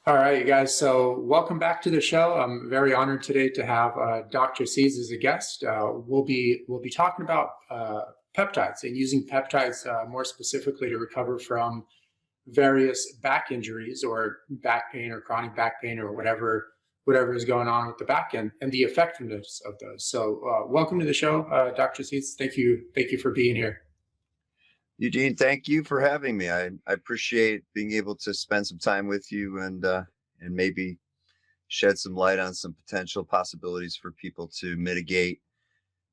All right, you guys. So welcome back to the show. I'm very honored today to have Dr. Seeds as a guest. We'll be talking about peptides and using peptides more specifically to recover from various back injuries or back pain or chronic back pain or whatever is going on with the back end and the effectiveness of those. So welcome to the show, Dr. Seeds. Thank you for being here. Eugene, thank you for having me. I appreciate being able to spend some time with you and maybe shed some light on some potential possibilities for people to mitigate,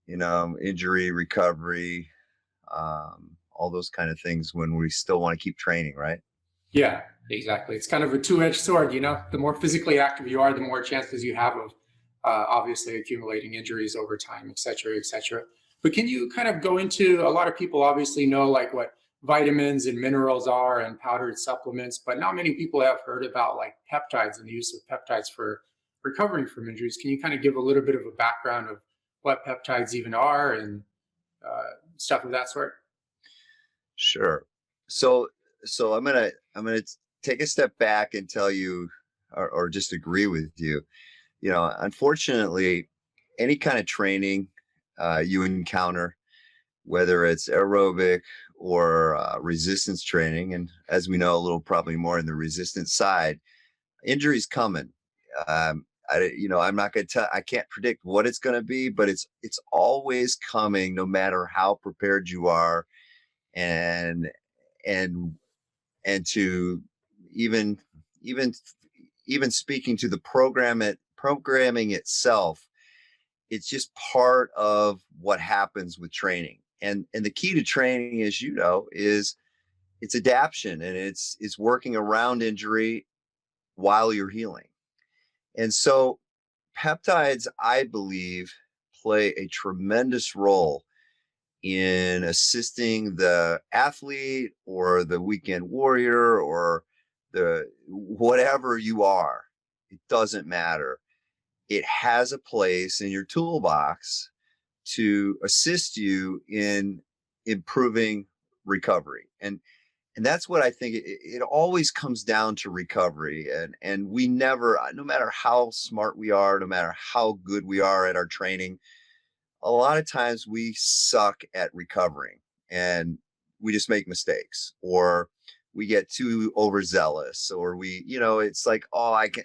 injury, recovery, all those kind of things when we still want to keep training, right? Yeah, exactly. It's kind of a two-edged sword, you know. The more physically active you are, the more chances you have of obviously accumulating injuries over time, et cetera, et cetera. But can you kind of go into, a lot of people obviously know like what vitamins and minerals are and powdered supplements, but not many people have heard about like peptides and the use of peptides for recovering from injuries. Can you kind of give a little bit of a background of what peptides even are and stuff of that sort? Sure. So so I'm gonna take a step back and tell you or just agree with you. Unfortunately, any kind of training you encounter, whether it's aerobic or resistance training, and as we know, a little probably more in the resistance side, injuries coming. I'm not going to tell. I can't predict what it's going to be, but it's always coming, no matter how prepared you are, and and and to even even even speaking to the programming itself, it's just part of what happens with training. And the key to training, as you know, is it's adaptation, and it's working around injury while you're healing. And so peptides, I believe, play a tremendous role in assisting the athlete or the weekend warrior or the whatever you are. It doesn't matter. It has a place in your toolbox to assist you in improving recovery. And that's what I think it always comes down to recovery. And we never, no matter how smart we are, no matter how good we are at our training, a lot of times we suck at recovering, and we just make mistakes, or we get too overzealous, or it's like, oh, I can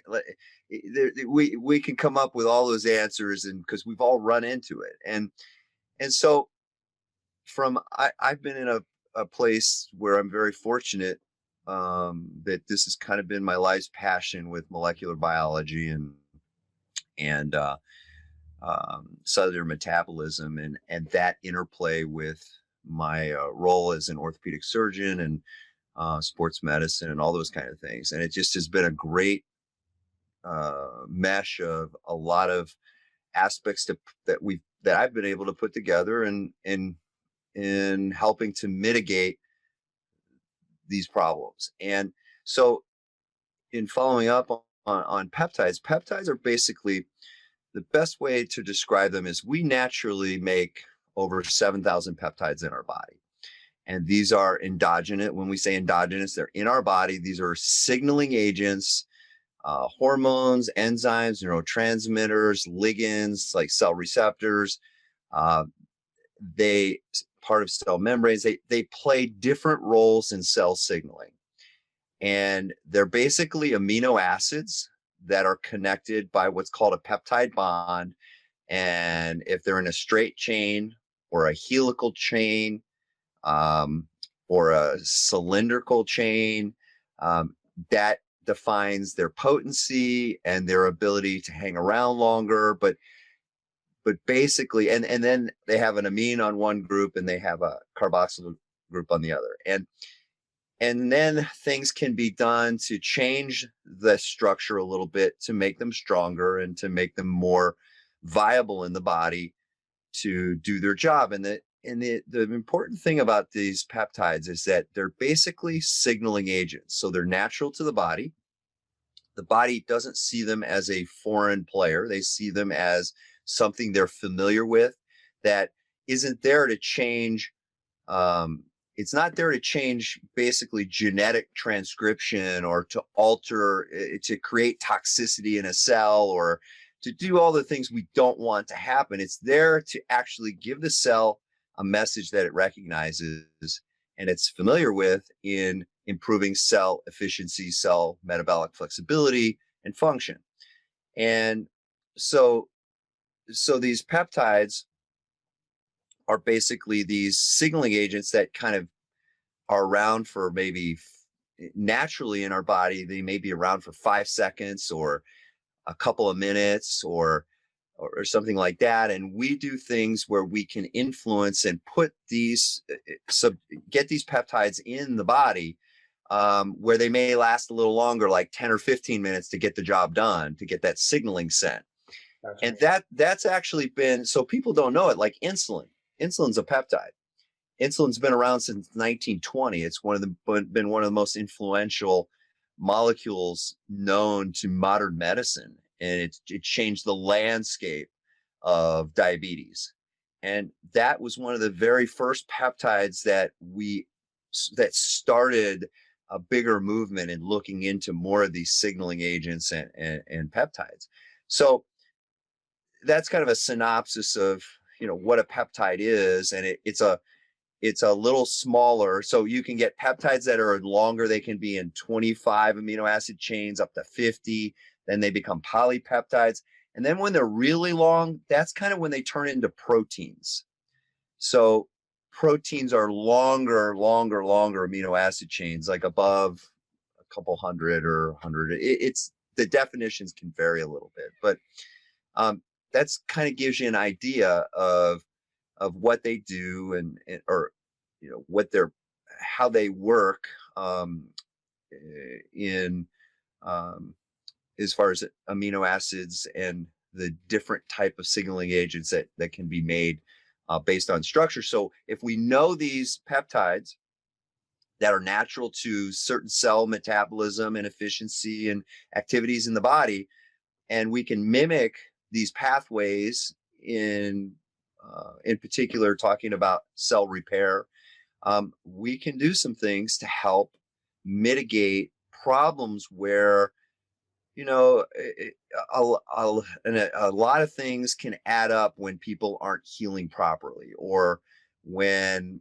we can come up with all those answers, and because we've all run into it. And so I've been in a place where I'm very fortunate, that this has kind of been my life's passion with molecular biology and cellular metabolism, and that interplay with my role as an orthopedic surgeon and sports medicine and all those kind of things. And it just has been a great mesh of a lot of aspects that I've been able to put together in helping to mitigate these problems. And so, in following up on peptides, peptides are basically, the best way to describe them is we naturally make over 7,000 peptides in our body. And these are endogenous. When we say endogenous, they're in our body. These are signaling agents, hormones, enzymes, neurotransmitters, ligands like cell receptors. They part of cell membranes. They play different roles in cell signaling. And they're basically amino acids that are connected by what's called a peptide bond. And if they're in a straight chain or a helical chain, or a cylindrical chain, that defines their potency and their ability to hang around longer. But basically, and then they have an amine on one group and they have a carboxyl group on the other. And then things can be done to change the structure a little bit to make them stronger and to make them more viable in the body to do their job. And the important thing about these peptides is that they're basically signaling agents. So they're natural to the body. The body doesn't see them as a foreign player. They see them as something they're familiar with that isn't there to change it's not there to change basically genetic transcription or to alter, to create toxicity in a cell or to do all the things we don't want to happen. It's there to actually give the cell a message that it recognizes and it's familiar with in improving cell efficiency, cell metabolic flexibility, and function. And so, so these peptides are basically these signaling agents that kind of are around for maybe naturally in our body, they may be around for 5 seconds or a couple of minutes or something like that. And we do things where we can influence and put these, get these peptides in the body where they may last a little longer, like 10 or 15 minutes to get the job done, to get that signaling sent. Gotcha. And that's actually been, so people don't know it, like insulin. Insulin's a peptide. Insulin's been around since 1920. It's been one of the most influential molecules known to modern medicine, and it changed the landscape of diabetes. And that was one of the very first peptides that started a bigger movement in looking into more of these signaling agents and peptides. So that's kind of a synopsis of what a peptide is, and it's a little smaller. So you can get peptides that are longer. They can be in 25 amino acid chains up to 50. Then they become polypeptides. And then when they're really long, that's kind of when they turn into proteins. So proteins are longer amino acid chains, like above a couple hundred or 100. It's the definitions can vary a little bit, but that's kind of gives you an idea of what they do and or what they're how they work in as far as amino acids and the different type of signaling agents that can be made based on structure. So if we know these peptides that are natural to certain cell metabolism and efficiency and activities in the body, and we can mimic these pathways in particular, talking about cell repair, we can do some things to help mitigate problems where, a lot of things can add up when people aren't healing properly or when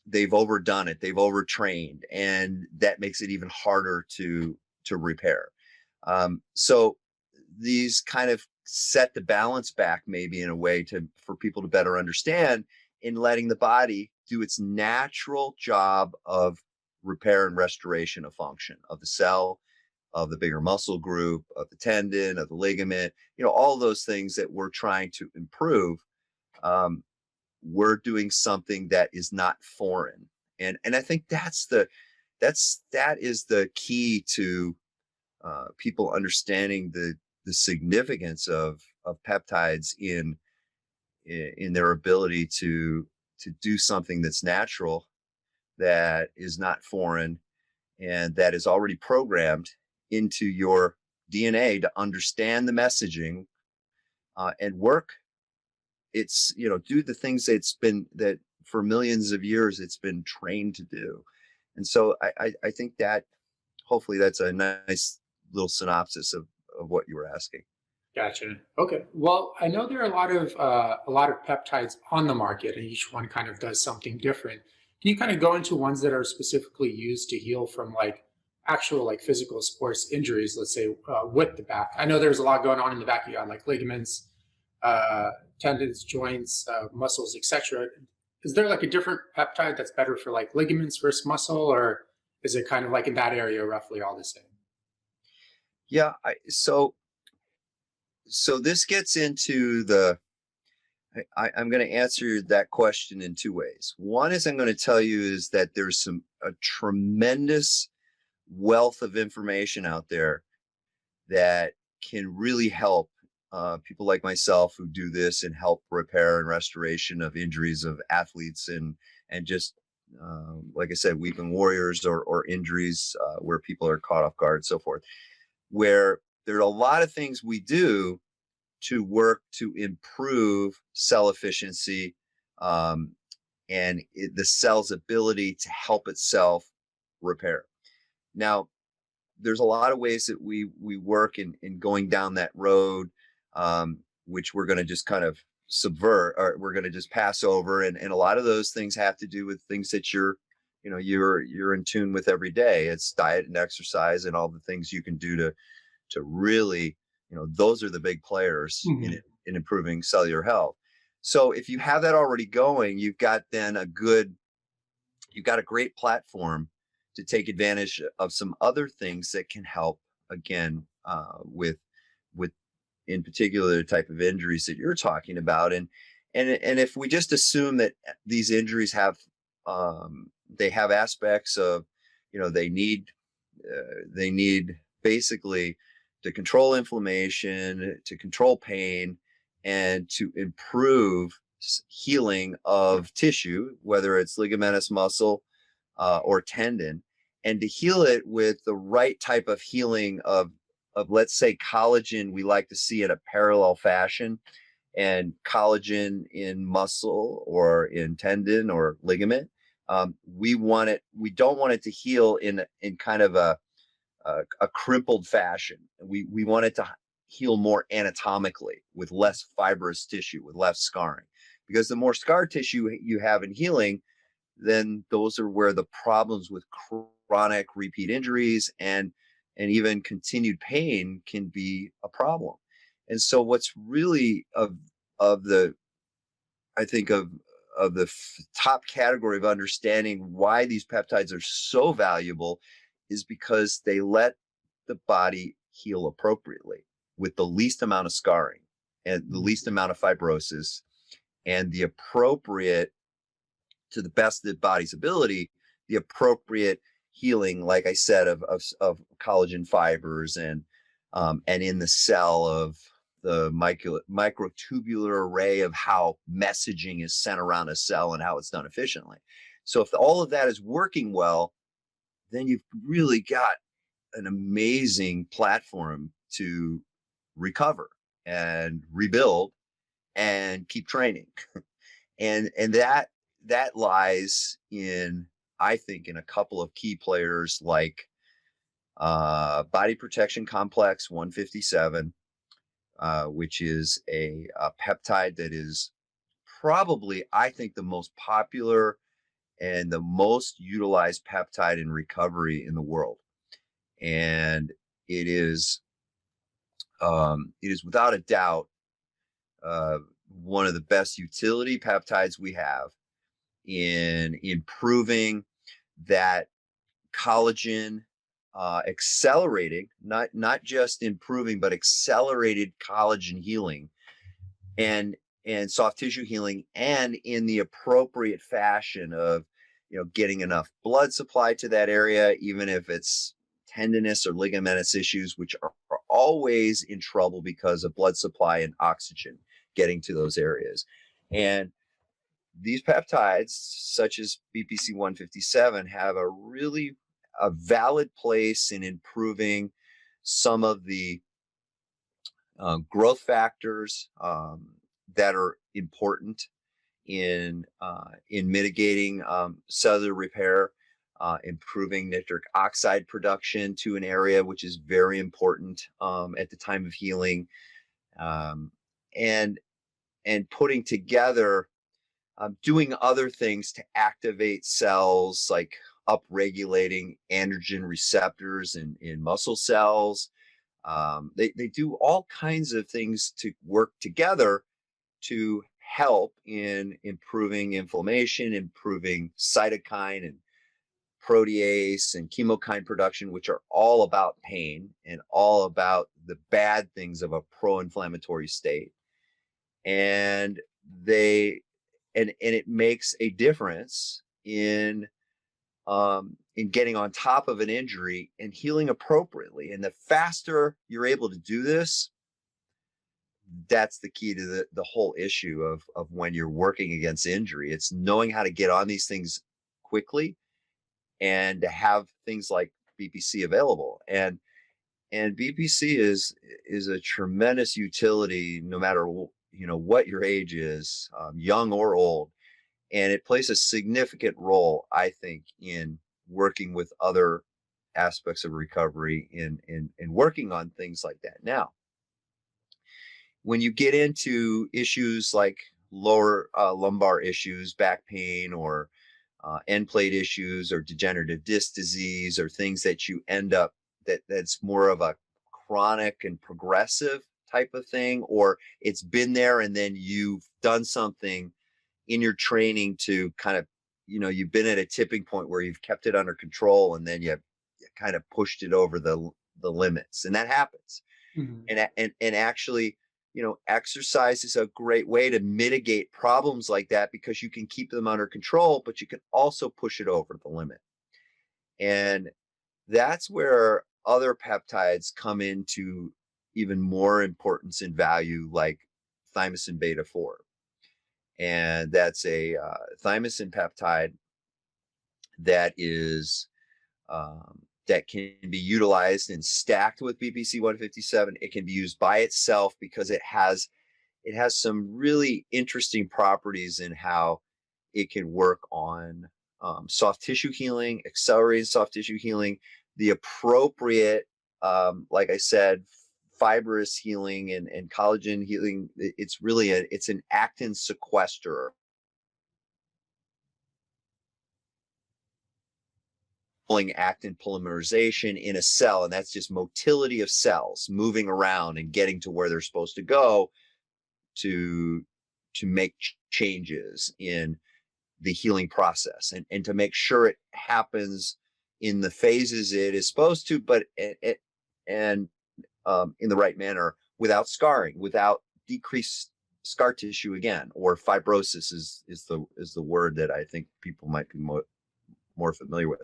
they've overdone it, they've overtrained, and that makes it even harder to repair. So these kind of set the balance back maybe in a way for people to better understand in letting the body do its natural job of repair and restoration of function of the cell, of the bigger muscle group, of the tendon, of the ligament, all those things that we're trying to improve. We're doing something that is not foreign. And I think that is the key to people understanding the significance of peptides in their ability to do something that's natural, that is not foreign, and that is already programmed into your DNA to understand the messaging and work. It's do the things that for millions of years it's been trained to do. And so I think that hopefully that's a nice little synopsis of what you were asking. Gotcha. Okay. Well, I know there are a lot of peptides on the market, and each one kind of does something different. Can you kind of go into ones that are specifically used to heal from like actual like physical sports injuries, let's say with the back? I know there's a lot going on in the back. You got like ligaments, tendons, joints, muscles, etc. Is there like a different peptide that's better for like ligaments versus muscle, or is it kind of like in that area roughly all the same? Yeah. So this gets into I'm going to answer that question in two ways. One is I'm going to tell you is that there's a tremendous wealth of information out there that can really help people like myself who do this and help repair and restoration of injuries of athletes and just like I said, weeping warriors or injuries where people are caught off guard, so forth, where there are a lot of things we do to work to improve cell efficiency and the cell's ability to help itself repair. Now, there's a lot of ways that we work in going down that road, which we're going to just kind of subvert, or we're going to just pass over, and a lot of those things have to do with things that you're in tune with every day. It's diet and exercise and all the things you can do to really, those are the big players in improving cellular health. So if you have that already going, you've got a great platform to take advantage of some other things that can help, again, with in particular the type of injuries that you're talking about. And if we just assume that these injuries have they have aspects of, they need basically to control inflammation, to control pain, and to improve healing of tissue, whether it's ligamentous muscle or tendon, and to heal it with the right type of healing of let's say collagen we like to see in a parallel fashion, and collagen in muscle or in tendon or ligament. We don't want it to heal in kind of a crumpled fashion. We want it to heal more anatomically, with less fibrous tissue, with less scarring, because the more scar tissue you have in healing, then those are where the problems with chronic repeat injuries and even continued pain can be a problem. And so what's really of the, I think of the top category of understanding why these peptides are so valuable is because they let the body heal appropriately with the least amount of scarring and the least amount of fibrosis, and the appropriate, to the best of the body's ability, the appropriate healing, like I said, of collagen fibers and in the cell of the microtubular array of how messaging is sent around a cell and how it's done efficiently. So if all of that is working well, then you've really got an amazing platform to recover and rebuild and keep training. and that lies in, I think, in a couple of key players like body protection complex 157, which is a peptide that is probably, I think, the most popular and the most utilized peptide in recovery in the world. And it is without a doubt one of the best utility peptides we have in improving that collagen, accelerating, not just improving, but accelerated collagen healing and soft tissue healing, and in the appropriate fashion of, getting enough blood supply to that area, even if it's tendinous or ligamentous issues, which are always in trouble because of blood supply and oxygen getting to those areas. And these peptides, such as BPC-157, have a valid place in improving some of the growth factors that are important in mitigating cellular repair, improving nitric oxide production to an area which is very important at the time of healing, and putting together, doing other things to activate cells, like upregulating androgen receptors in muscle cells. They do all kinds of things to work together to help in improving inflammation, improving cytokine and protease and chemokine production, which are all about pain and all about the bad things of a pro-inflammatory state. And it makes a difference in getting on top of an injury and healing appropriately. And the faster you're able to do this, that's the key to the whole issue of when you're working against injury. It's knowing how to get on these things quickly and to have things like BPC available. And BPC is a tremendous utility, no matter what your age is, young or old. And it plays a significant role, I think, in working with other aspects of recovery in working on things like that. Now, when you get into issues like lower lumbar issues, back pain, or end plate issues, or degenerative disc disease, or things that you end up that's more of a chronic and progressive type of thing, or it's been there and then you've done something in your training to kind of, you've been at a tipping point where you've kept it under control, and then you kind of pushed it over the limits, and that happens. Mhm. And actually, exercise is a great way to mitigate problems like that, because you can keep them under control, but you can also push it over the limit. And that's where other peptides come into even more importance and value, like thymosin beta 4. And that's a thymosin peptide that is that can be utilized and stacked with BPC-157. It can be used by itself because it has some really interesting properties in how it can work on soft tissue healing, accelerated soft tissue healing, the appropriate, like I said, fibrous healing and collagen healing. It's really it's an actin sequesterer, actin polymerization in a cell, and that's just motility of cells moving around and getting to where they're supposed to go to make changes in the healing process, and to make sure it happens in the phases it is supposed to, but in the right manner, without scarring, without decreased scar tissue again, or fibrosis is the word that I think people might be more familiar with.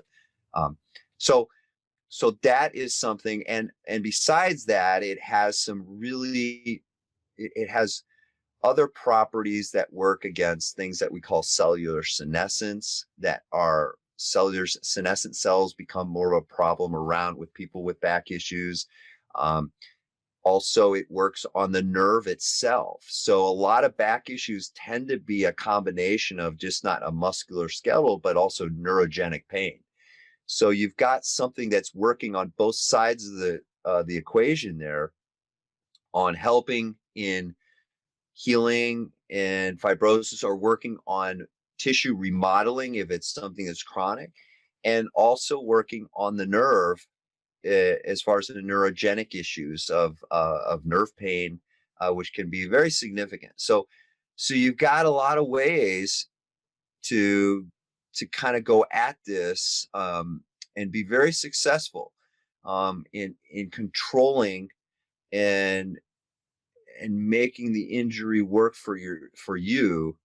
Um, so that is something, and besides that, it has some really, it has other properties that work against things that we call cellular senescence, that are cellular senescent cells become more of a problem around with people with back issues. Also, it works on the nerve itself. So a lot of back issues tend to be a combination of just not a musculoskeletal, but also neurogenic pain. So you've got something that's working on both sides of the equation there, on helping in healing and fibrosis, or working on tissue remodeling if it's something that's chronic, and also working on the nerve, as far as the neurogenic issues of nerve pain, which can be very significant. So you've got a lot of ways to kind of go at this, and be very successful in controlling and making the injury work for you,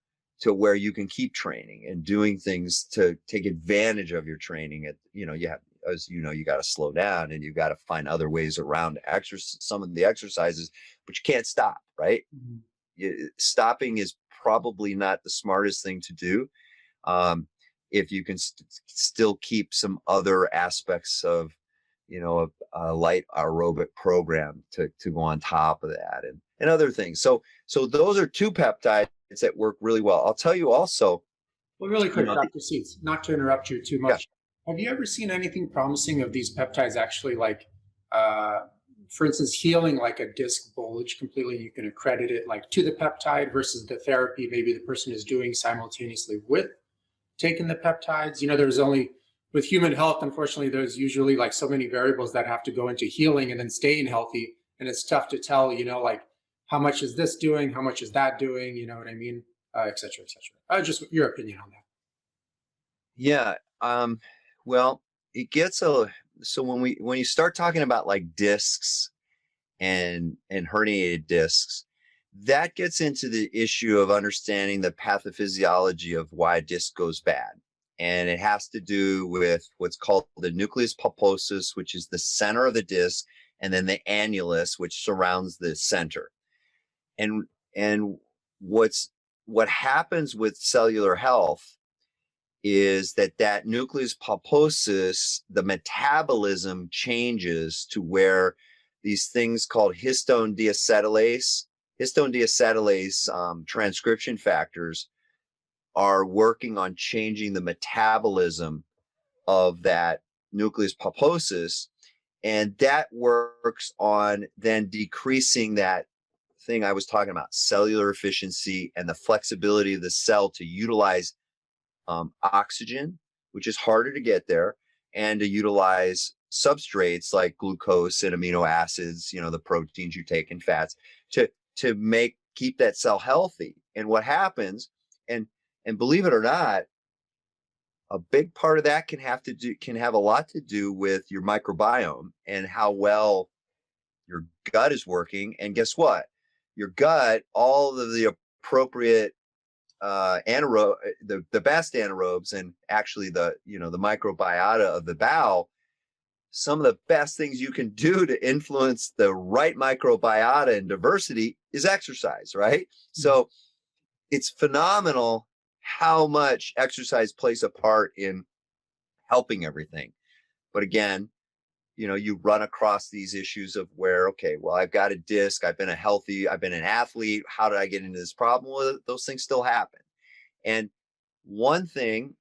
to where you can keep training and doing things to take advantage of your training. You have, as you know, you got to slow down, and you got to find other ways around some of the exercises, but you can't stop, right? Mhm. Stopping is probably not the smartest thing to do, if you can still keep some other aspects of, a light aerobic program to go on top of that, and other things. So those are two peptides that work really well. I'll tell you also, Well, really you quick, know, Dr. Seeds, not to interrupt you too yeah, much. Have you ever seen anything promising of these peptides actually, like, uh, for instance, healing like a disc bulge completely? You can accredit it like to the peptide versus the therapy maybe the person is doing simultaneously with taking the peptides. There's only, with human health, unfortunately, there's usually like so many variables that have to go into healing and then staying healthy. And it's tough to tell, like how much is this doing? How much is that doing? You know what I mean? Et cetera, et cetera. Just your opinion on that. yeah. Well, it gets so when you start talking about like discs and herniated discs, that gets into the issue of understanding the pathophysiology of why a disc goes bad. And it has to do with what's called the nucleus pulposus, which is the center of the disc, and then the annulus, which surrounds the center. And what happens with cellular health is that nucleus pulposus, the metabolism changes to where these things called histone deacetylase transcription factors are working on changing the metabolism of that nucleus pulposus, and that works on then decreasing that thing I was talking about, cellular efficiency and the flexibility of the cell to utilize oxygen, which is harder to get there, and to utilize substrates like glucose and amino acids, you know, the proteins you take and fats to keep that cell healthy. And what happens, and believe it or not, a big part of that can have a lot to do with your microbiome and how well your gut is working. And guess what? Your gut, all of the appropriate the best anaerobes, and actually the microbiota of the bowel, some of the best things you can do to influence the right microbiota and diversity is exercise, right? So it's phenomenal how much exercise plays a part in helping everything. But again, you run across these issues of where, okay, well, I've got a disc, I've been an athlete. How did I get into this problem? Well, those things still happen. And one thing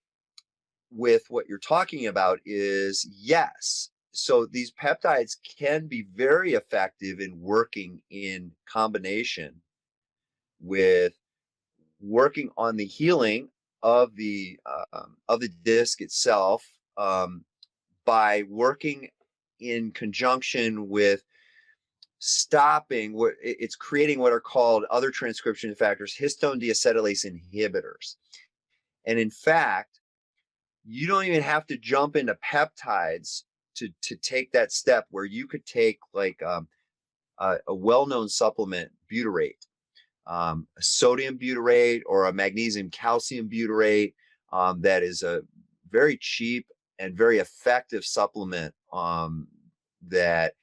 with what you're talking about is, yes, so these peptides can be very effective in working in combination with working on the healing of the disc itself, by working in conjunction with stopping what it's creating, what are called other transcription factors, histone deacetylase inhibitors. And in fact, you don't even have to jump into peptides to take that step, where you could take like a well-known supplement, butyrate, a sodium butyrate or a magnesium calcium butyrate, that is a very cheap and very effective supplement, that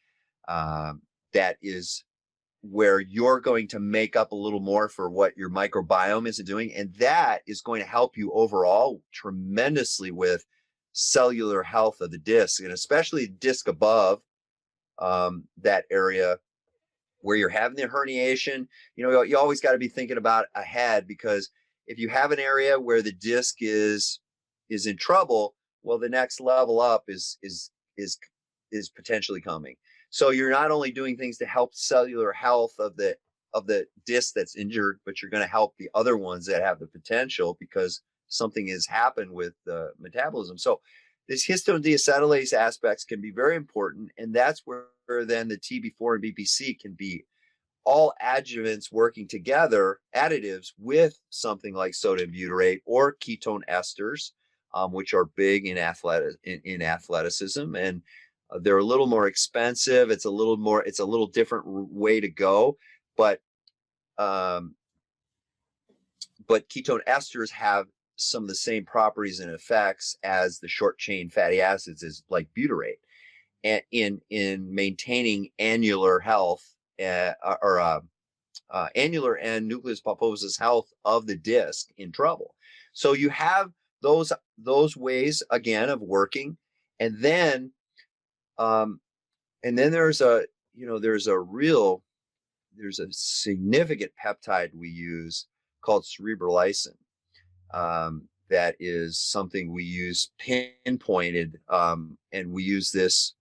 is where you're going to make up a little more for what your microbiome isn't doing. And that is going to help you overall tremendously with cellular health of the disc, and especially disc above that area where you're having the herniation. You always got to be thinking about ahead, because if you have an area where the disc is in trouble, well, the next level up is potentially coming. So you're not only doing things to help cellular health of the disc that's injured, but you're going to help the other ones that have the potential, because something has happened with the metabolism. So this histone deacetylase aspects can be very important, and that's where then the TB-4 and BPC can be all adjuvants working together, additives with something like sodium butyrate or ketone esters, which are big in athleticism, and they're a little more expensive. It's a little different way to go, but ketone esters have some of the same properties and effects as the short chain fatty acids, is like butyrate, and in maintaining annular health, annular and nucleus pulposus health of the disc in trouble. So you have those ways again of working, and then there's a significant peptide we use called cerebrolysin. That is something we use pinpointed, and we use this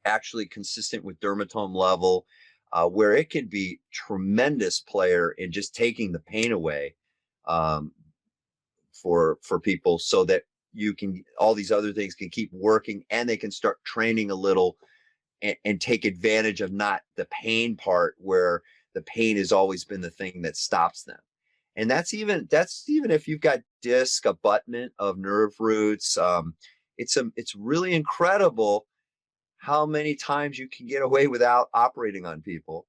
actually consistent with dermatome level, where it can be tremendous player in just taking the pain away, for people, so that all these other things can keep working, and they can start training a little, and take advantage of not the pain part, where the pain has always been the thing that stops them. And that's even if you've got disc abutment of nerve roots. It's really incredible how many times you can get away without operating on people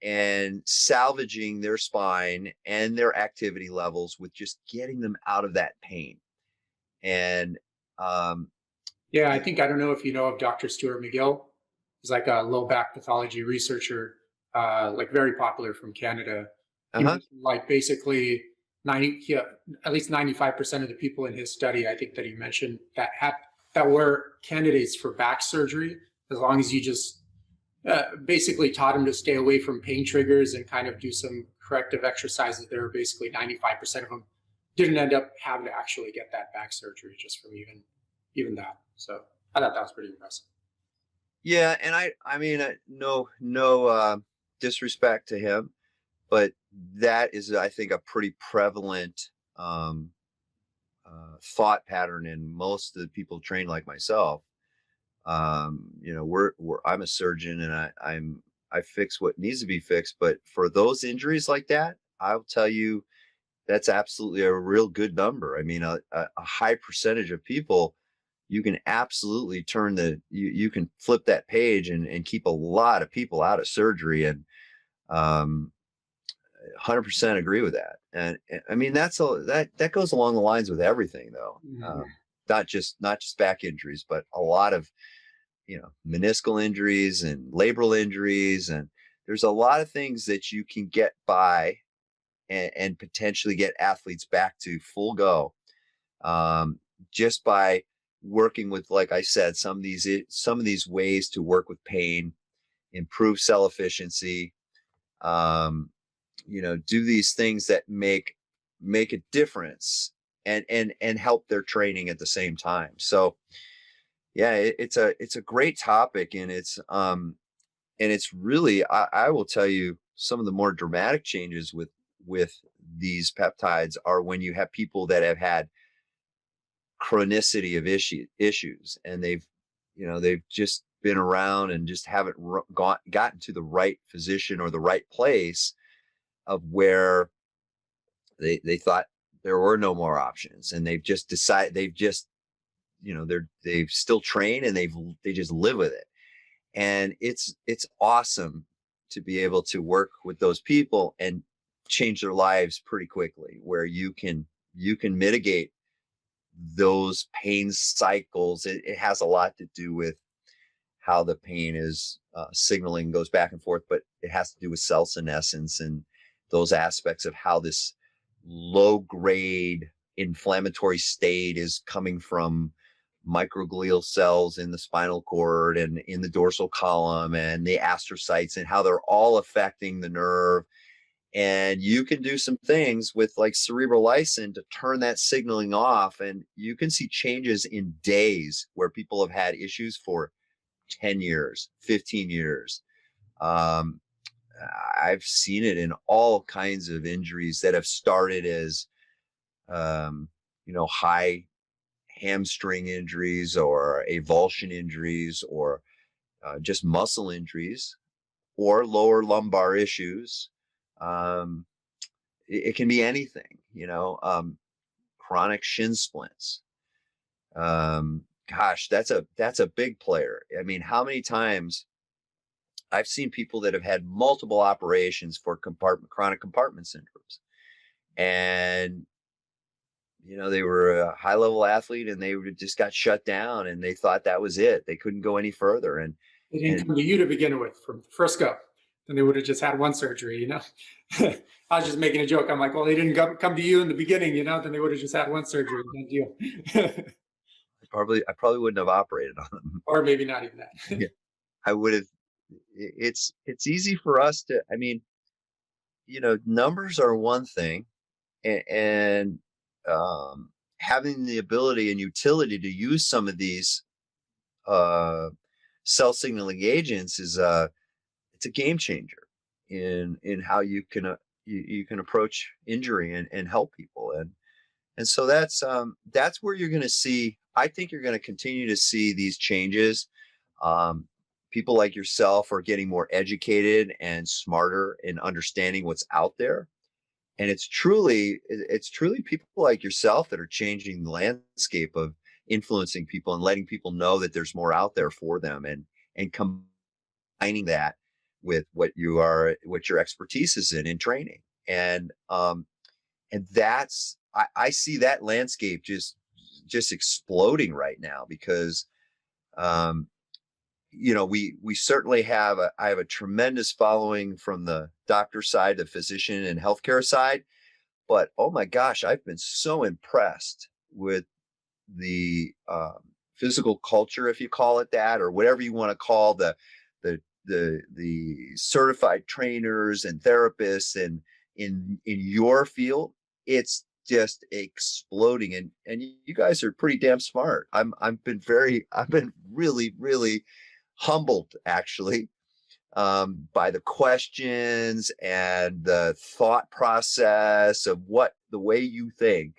and salvaging their spine and their activity levels with just getting them out of that pain. And Yeah, I don't know if you know of Dr. Stuart McGill. He's like a low back pathology researcher, like very popular from Canada. He mentioned, like, basically at least 95% of the people in his study, I think that he mentioned, that were candidates for back surgery, as long as you just basically taught them to stay away from pain triggers and kind of do some corrective exercises. There were basically 95% of them didn't end up having to actually get that back surgery just from even that. So I thought that was pretty impressive. Yeah, and I mean, no disrespect to him, but that is, I think, a pretty prevalent um, thought pattern in most of the people trained like myself. I'm a surgeon, and I fix what needs to be fixed. But for those injuries like that, I'll tell you, that's absolutely a real good number. I mean, a high percentage of people, you can absolutely you can flip that page and keep a lot of people out of surgery. And um, 100% agree with that. And I mean, that goes along the lines with everything, though. Mhm. Not just back injuries, but a lot of, meniscal injuries and labral injuries. And there's a lot of things that you can get by and potentially get athletes back to full go, um, just by working with, like I said, some of these ways to work with pain, improve cell efficiency, um, do these things that make a difference and help their training at the same time. So yeah, it's a great topic, and it's really, I will tell you, some of the more dramatic changes with these peptides are when you have people that have had chronicity of issues, and they've just been around and just haven't gotten to the right physician or the right place of where they thought there were no more options, and they've still trained, and they just live with it. And it's awesome to be able to work with those people and change their lives pretty quickly, where you can mitigate those pain cycles. It has a lot to do with how the pain is signaling goes back and forth, but it has to do with cell senescence and those aspects of how this low grade inflammatory state is coming from microglial cells in the spinal cord and in the dorsal column and the astrocytes, and how they're all affecting the nerve. And you can do some things with, like, cerebral lysin to turn that signaling off, and you can see changes in days where people have had issues for 10 years, 15 years. um, I've seen it in all kinds of injuries that have started as high hamstring injuries or avulsion injuries, or just muscle injuries, or lower lumbar issues. Um, it can be anything, chronic shin splints. Gosh, that's a big player. I mean, how many times I've seen people that have had multiple operations for chronic compartment syndromes, and they were a high level athlete, and just got shut down, and they thought that was it. They couldn't go any further. And They didn't and come to you to begin with from the first go. Then they would have just had one surgery. I was just making a joke. I'm like, well, they didn't come to you in the beginning, then they would have just had one surgery. Done deal. I probably wouldn't have operated on them. Or maybe not even Yeah, that. I would have. It's easy for us to. I mean, numbers are one thing, and having the ability and utility to use some of these uh, cell signaling agents it's a game changer in how you can approach injury and help people. And so that's where you're going to see. I think you're going to continue to see these changes. um, People like yourself are getting more educated and smarter in understanding what's out there, and it's truly people like yourself that are changing the landscape of influencing people and letting people know that there's more out there for them, and combining that with what your expertise is in training. And I see that landscape just exploding right now, because um we certainly I have a tremendous following from the doctor side, the physician and healthcare side. But oh my gosh, I've been so impressed with the physical culture, if you call it that, or whatever you want to call the certified trainers and therapists and in your field. just exploding, and you guys are pretty damn smart. I've been really, really humbled actually, by the questions and the thought process of the way you think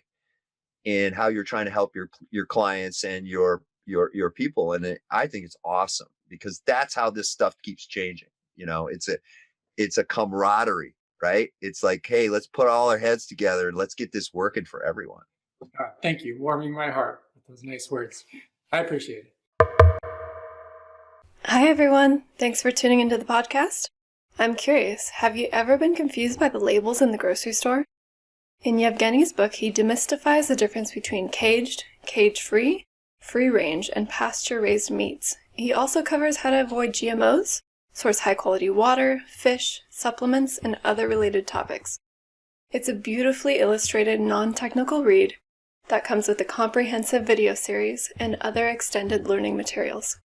and how you're trying to help your clients and your people. And I think it's awesome, because that's how this stuff keeps changing. It's a camaraderie, right? It's like, hey, let's put all our heads together and let's get this working for everyone. Thank you. Warming my heart with those nice words. I appreciate it. Hi, everyone. Thanks for tuning into the podcast. I'm curious, have you ever been confused by the labels in the grocery store? In Yevgeny's book, he demystifies the difference between caged, cage-free, free-range, and pasture-raised meats. He also covers how to avoid GMOs, source high-quality water, fish, supplements, and other related topics. It's a beautifully illustrated, non-technical read that comes with a comprehensive video series and other extended learning materials.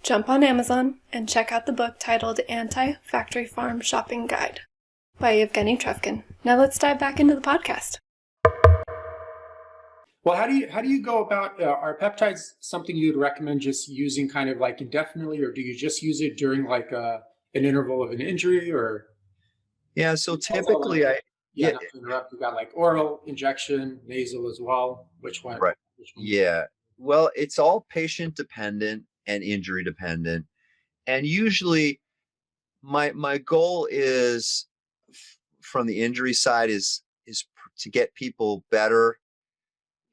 Jump on Amazon and check out the book titled Anti-Factory Farm Shopping Guide by Evgeny Trufkin. Now let's dive back into the podcast. Well, how do you go about, are peptides something you'd recommend just using kind of like indefinitely, or do you just use it during like an interval of an injury, or? Yeah, so typically Not to interrupt, you got like oral, injection, nasal as well. Which one? Right. Which one? Yeah. Well, it's all patient dependent and injury dependent. And usually my goal is from the injury side is to get people better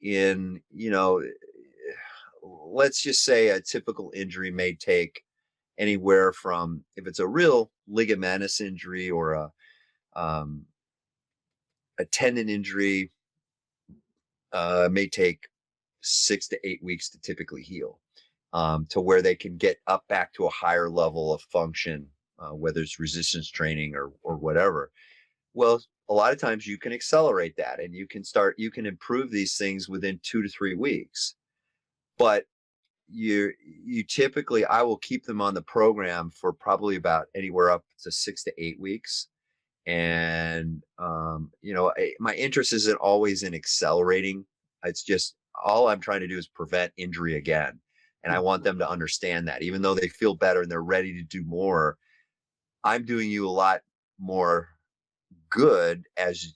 in, let's just say a typical injury may take anywhere from, if it's a real ligamentous injury or a tendon injury, may take 6 to 8 weeks to typically heal, to where they can get up back to a higher level of function, whether it's resistance training or whatever. Well, a lot of times you can accelerate that, and you can improve these things within 2 to 3 weeks. But you typically, I will keep them on the program for probably about anywhere up to 6 to 8 weeks. And, my interest isn't always in accelerating. It's just, all I'm trying to do is prevent injury again. And I want them to understand that even though they feel better and they're ready to do more, I'm doing you a lot more good as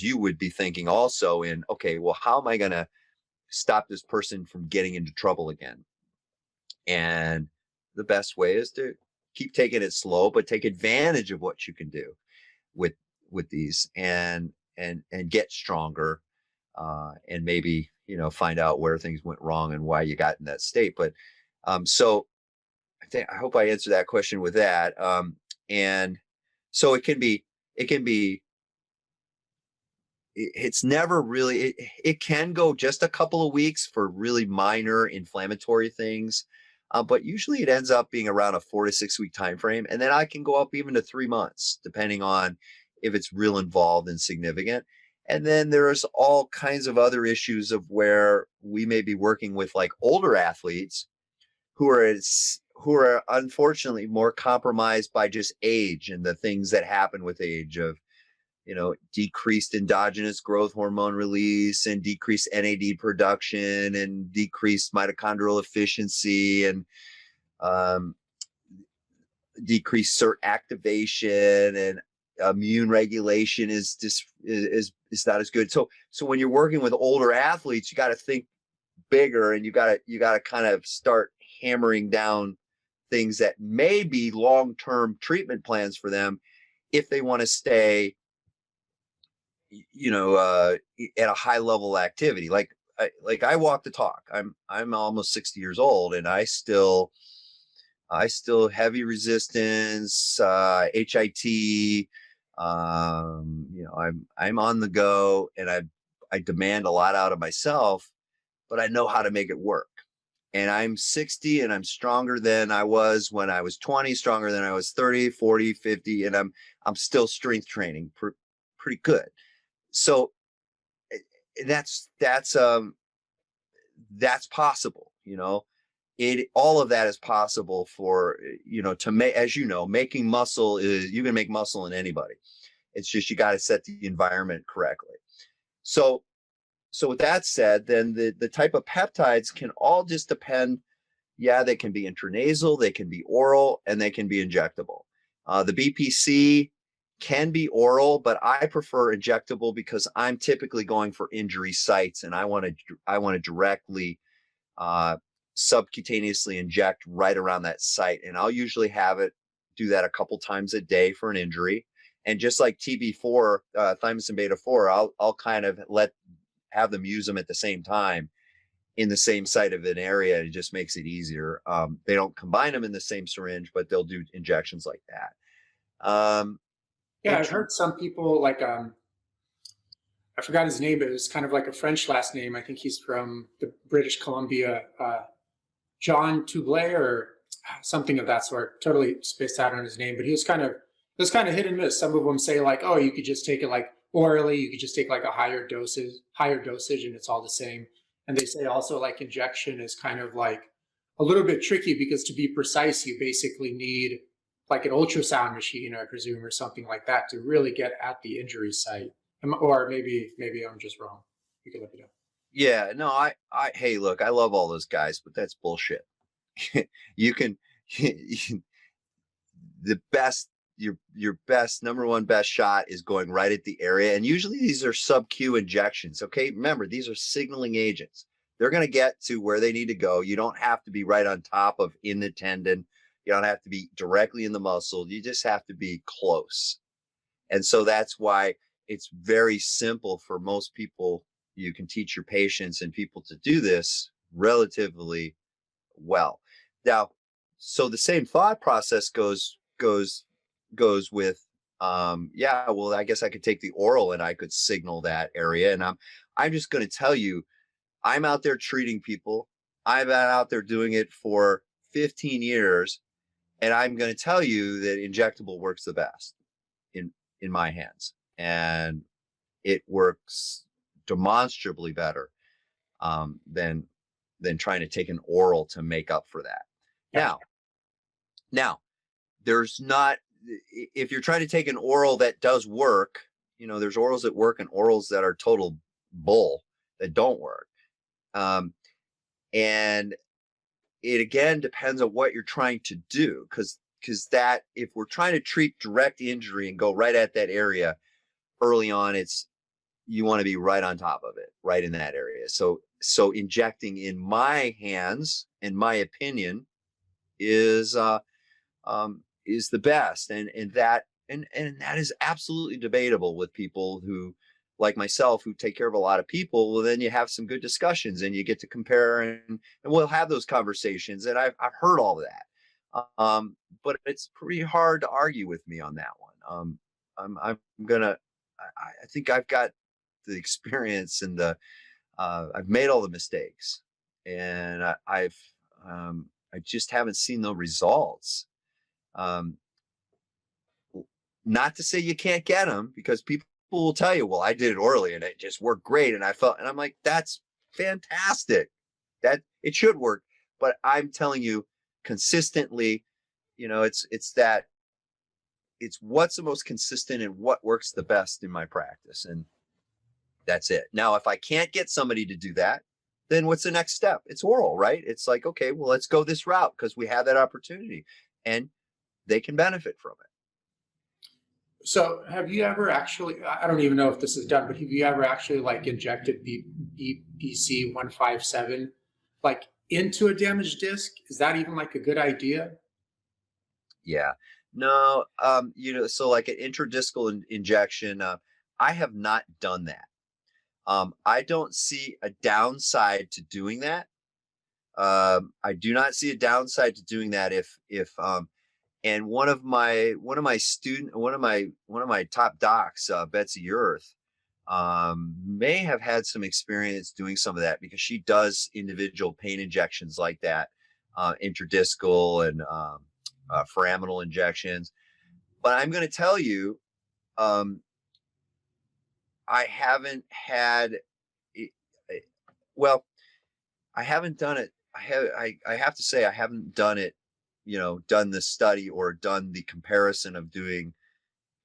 you would be thinking also in, okay, well, how am I going to stop this person from getting into trouble again? And the best way is to keep taking it slow, but take advantage of what you can do with these, and get stronger, and maybe find out where things went wrong and why you got in that state. But so I hope I answered that question with that. And so it can be it's never really, it can go just a couple of weeks for really minor inflammatory things. But usually it ends up being around a 4 to 6 week time frame. And then I can go up even to 3 months, depending on if it's real involved and significant. And then there's all kinds of other issues of where we may be working with like older athletes who are unfortunately more compromised by just age and the things that happen with age of, decreased endogenous growth hormone release and decreased NAD production and decreased mitochondrial efficiency and decreased SIRT activation, and immune regulation is not as good. So when you're working with older athletes, you got to think bigger, and you got to kind of start hammering down things that may be long-term treatment plans for them if they want to stay at a high level activity. Like I walk the talk. I'm almost 60 years old, and I still heavy resistance, HIT. I'm on the go, and I demand a lot out of myself, but I know how to make it work. And I'm 60, and I'm stronger than I was when I was 20, stronger than I was 30, 40, 50, and I'm still strength training pretty good. So that's possible. All of that is possible for, to make, as making muscle is, you can make muscle in anybody. It's just, you got to set the environment correctly. So, so with that said, then the type of peptides can all just depend. Yeah, they can be intranasal, they can be oral, and they can be injectable. The BPC can be oral, but I prefer injectable because I'm typically going for injury sites, and I want to directly subcutaneously inject right around that site, and I'll usually have it do that a couple times a day for an injury. And just like TB-4, thymosin beta-4, I'll kind of have them use them at the same time in the same site of an area. It just makes it easier. They don't combine them in the same syringe, but they'll do injections like that. Yeah, I've heard some people like I forgot his name, but it was kind of like a French last name. I think he's from the British Columbia, John Toublé or something of that sort. Totally spaced out on his name, but he was kind of hit and miss. Some of them say like, oh, you could just take it like orally, you could just take like a higher dosage, and it's all the same. And they say also like injection is kind of like a little bit tricky because to be precise, you basically need like an ultrasound machine, I presume, or something like that to really get at the injury site. Or maybe I'm just wrong. You can let me know. Yeah, no, hey, look, I love all those guys, but that's bullshit. You can, the best, your best number one best shot is going right at the area, and usually these are sub-Q injections. Okay, remember these are signaling agents. They're going to get to where they need to go. You don't have to be right on top of in the tendon. You don't have to be directly in the muscle. You just have to be close. And so that's why it's very simple for most people. You can teach your patients and people to do this relatively well. Now, so the same thought process goes with yeah, well, I guess I could take the oral and I could signal that area. And I'm just going to tell you, I'm out there treating people. I've been out there doing it for 15 years, and I'm going to tell you that injectable works the best in my hands, and it works demonstrably better than trying to take an oral to make up for that. Yeah. Now, there's not, if you're trying to take an oral that does work, there's orals that work and orals that are total bull that don't work. And it again depends on what you're trying to do, because that, if we're trying to treat direct injury and go right at that area early on, you want to be right on top of it, right in that area. So injecting, in my hands, in my opinion, is the best, and that is absolutely debatable with people who, like myself, who take care of a lot of people. Well, then you have some good discussions and you get to compare, and we'll have those conversations. And I've heard all of that, but it's pretty hard to argue with me on that one. I'm gonna. I think I've got the experience and I've made all the mistakes, and I just haven't seen the results. Not to say you can't get them, because people will tell you, well, I did it orally and it just worked great. And I'm like, that's fantastic. That it should work. But I'm telling you consistently, it's what's the most consistent and what works the best in my practice. And that's it. Now, if I can't get somebody to do that, then what's the next step? It's oral, right? It's like, okay, well, let's go this route because we have that opportunity and they can benefit from it. So have you ever actually, I don't even know if this is done, but have you ever actually like injected BPC-157 like into a damaged disc? Is that even like a good idea? Yeah. No, so like an intradiscal injection, I have not done that. I don't see a downside to doing that. I do not see a downside to doing that and one of my top docs, Betsy Earth, may have had some experience doing some of that, because she does individual pain injections like that, intradiscal and foraminal injections. But I'm going to tell you, I haven't had, well, I haven't done it. I have to say I haven't done it, done the study or done the comparison of doing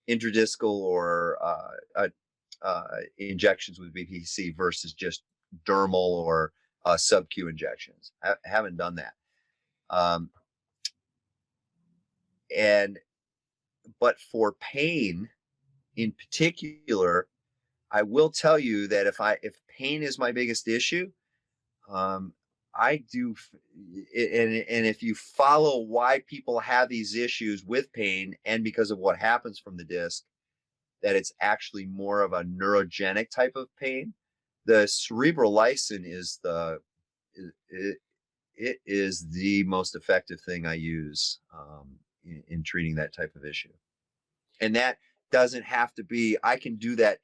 intradiscal or injections with BPC versus just dermal or sub-Q injections. I haven't done that. But for pain in particular, I will tell you that if pain is my biggest issue, I do, and if you follow why people have these issues with pain and because of what happens from the disc, that it's actually more of a neurogenic type of pain. The cerebral lysin is it is the most effective thing I use in treating that type of issue. And that doesn't have to be, I can do that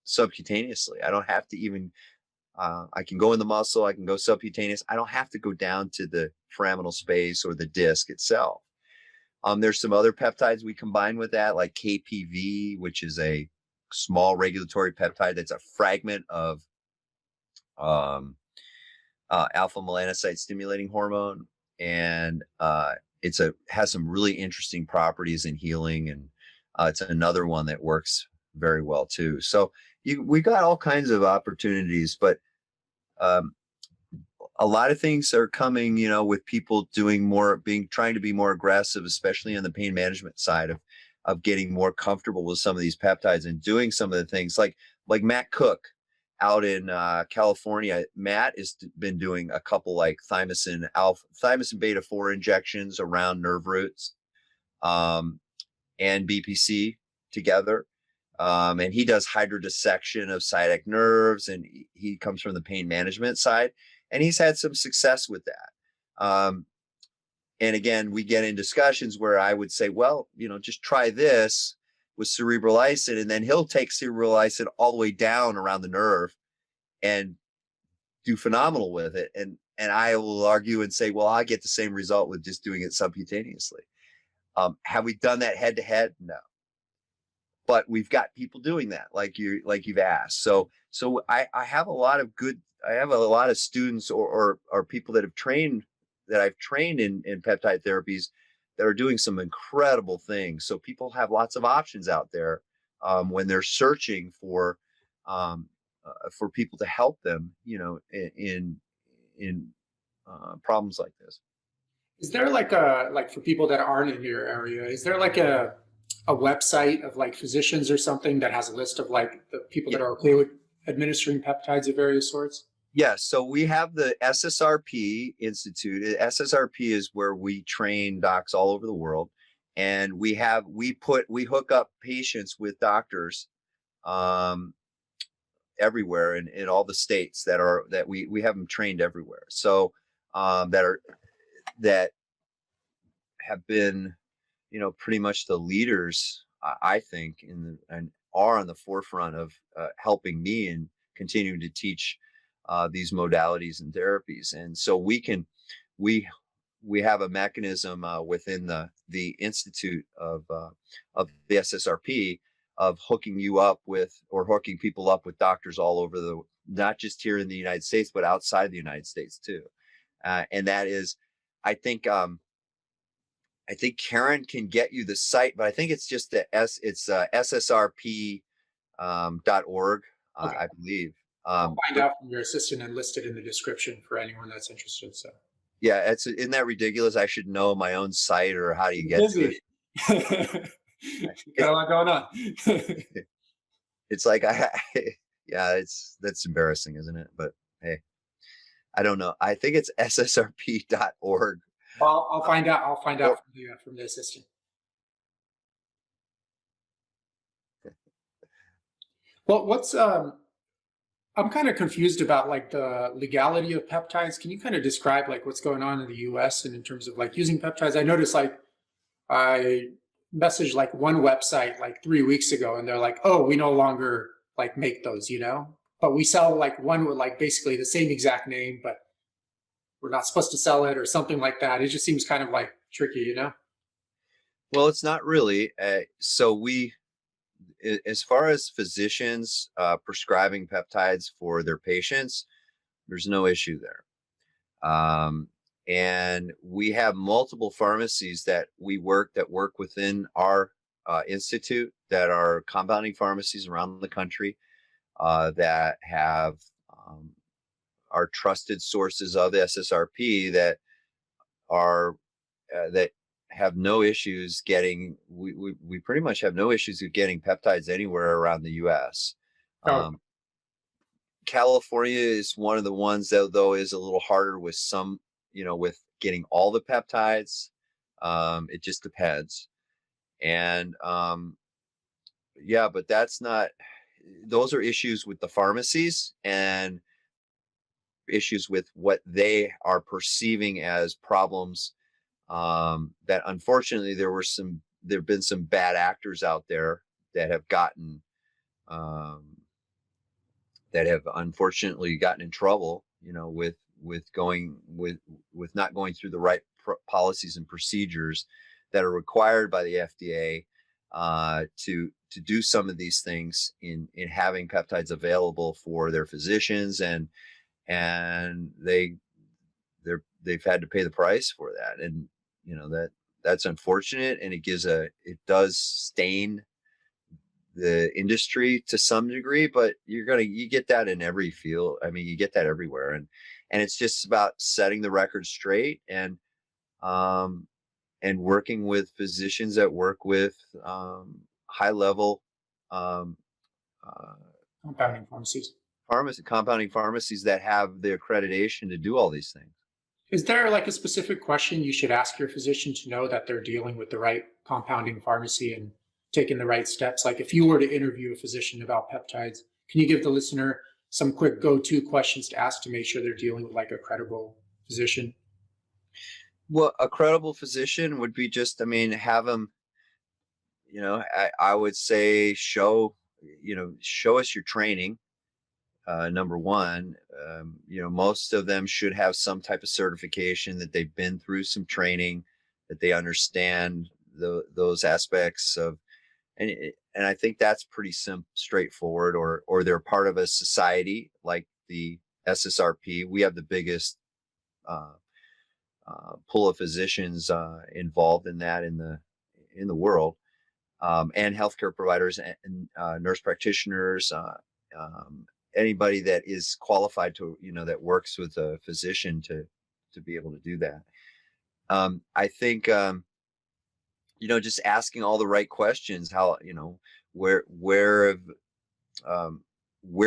subcutaneously. I don't have to even, I can go in the muscle, I can go subcutaneous. I don't have to go down to the foraminal space or the disc itself. There's some other peptides we combine with that, like KPV, which is a small regulatory peptide that's a fragment of alpha melanocyte stimulating hormone, and has some really interesting properties in healing, and it's another one that works very well too. So we got all kinds of opportunities, but a lot of things are coming, with people trying to be more aggressive, especially on the pain management side of getting more comfortable with some of these peptides and doing some of the things like Matt Cook out in California. Matt has been doing a couple like thymosin beta 4 injections around nerve roots, and BPC together. And he does hydrodissection of sciatic nerves, and he comes from the pain management side, and he's had some success with that. And again, we get in discussions where I would say, well, just try this with cerebral lysin, and then he'll take cerebral lysin all the way down around the nerve and do phenomenal with it. And I will argue and say, well, I get the same result with just doing it subcutaneously. Have we done that head to head? No. But we've got people doing that, like you've asked. So I have a lot of students or people that I've trained in peptide therapies that are doing some incredible things. So people have lots of options out there when they're searching for people to help them, in problems like this. Is there like for people that aren't in your area, is there like a website of like physicians or something that has a list of like the people that are okay with administering peptides of various sorts? Yes. So we have the SSRP Institute. SSRP is where we train docs all over the world. And we hook up patients with doctors everywhere in all the states that we have them trained everywhere. So that have been, pretty much the leaders, I think, and are on the forefront of helping me and continuing to teach these modalities and therapies. And so we have a mechanism within the Institute of the SSRP of hooking people up with doctors all over not just here in the United States, but outside the United States too. And that is, I think Karen can get you the site, but I think it's just ssrp.org, Okay. I believe. I'll find out from your assistant and list it in the description for anyone that's interested. So yeah, isn't that ridiculous? I should know my own site, or how do you get to it? Got a lot going on. It's like that's embarrassing, isn't it? But hey, I don't know. I think it's ssrp.org. Well, I'll find out. I'll find out from the assistant. Well, I'm kind of confused about like the legality of peptides. Can you kind of describe like what's going on in the US and in terms of like using peptides? I noticed like I messaged like one website like 3 weeks ago, and they're like, oh, we no longer like make those, but we sell like one with like basically the same exact name, but we're not supposed to sell it or something like that. It just seems kind of like tricky, Well, it's not really. So as far as physicians prescribing peptides for their patients, there's no issue there. And we have multiple pharmacies that work within our institute that are compounding pharmacies around the country that have are trusted sources of SSRP that are that have no issues getting. We pretty much have no issues with getting peptides anywhere around the U.S. Oh, California is one of the ones that, though, is a little harder with some, with getting all the peptides. It just depends. And yeah, but those are issues with the pharmacies and issues with what they are perceiving as problems. That unfortunately there have been some bad actors out there that have um, unfortunately gotten in trouble, with not going through the right policies and procedures that are required by the FDA to do some of these things in having peptides available for their physicians, and they've had to pay the price for that, and that's unfortunate, and it does stain the industry to some degree, but you get that in every field. I mean, you get that everywhere, and it's just about setting the record straight and working with physicians that work with high level um, uh, compounding pharmacies. compounding pharmacies that have the accreditation to do all these things. Is there like a specific question you should ask your physician to know that they're dealing with the right compounding pharmacy and taking the right steps? Like if you were to interview a physician about peptides, can you give the listener some quick go-to questions to ask to make sure they're dealing with like a credible physician? Well, a credible physician would be just, have them, I would say show us your training. Number one, most of them should have some type of certification that they've been through some training, that they understand those aspects of, and I think that's pretty straightforward. Or they're part of a society like the SSRP. We have the biggest pool of physicians involved in that in the world, and healthcare providers and nurse practitioners. Anybody that is qualified to, that works with a physician to be able to do that. I think, just asking all the right questions, how, where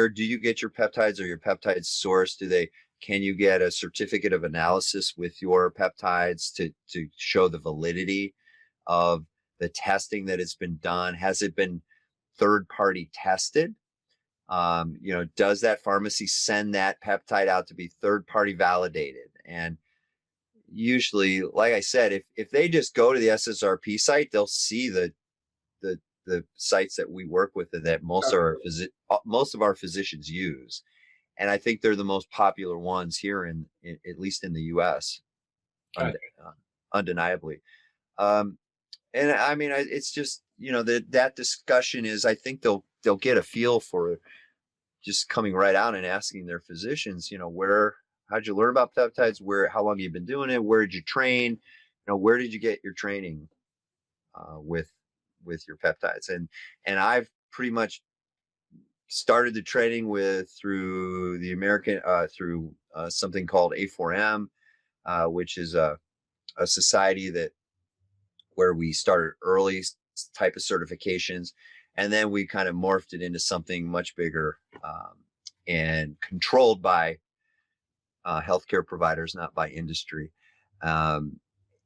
do you get your peptides? Or your peptides sourced? Can you get a certificate of analysis with your peptides to show the validity of the testing that has been done? Has it been third party tested? Does that pharmacy send that peptide out to be third party validated? And usually, like I said, if they just go to the SSRP site, they'll see the sites that we work with and that most of our physicians use. And I think they're the most popular ones here at least in the US, undeniably. And it's just, that discussion is, I think they'll get a feel for just coming right out and asking their physicians, how'd you learn about peptides? How long have you been doing it? Where did you train? Where did you get your training with your peptides? And I've pretty much started the training through the American, through something called A4M, which is a society where we started early type of certifications. And then we kind of morphed it into something much bigger and controlled by healthcare providers, not by industry,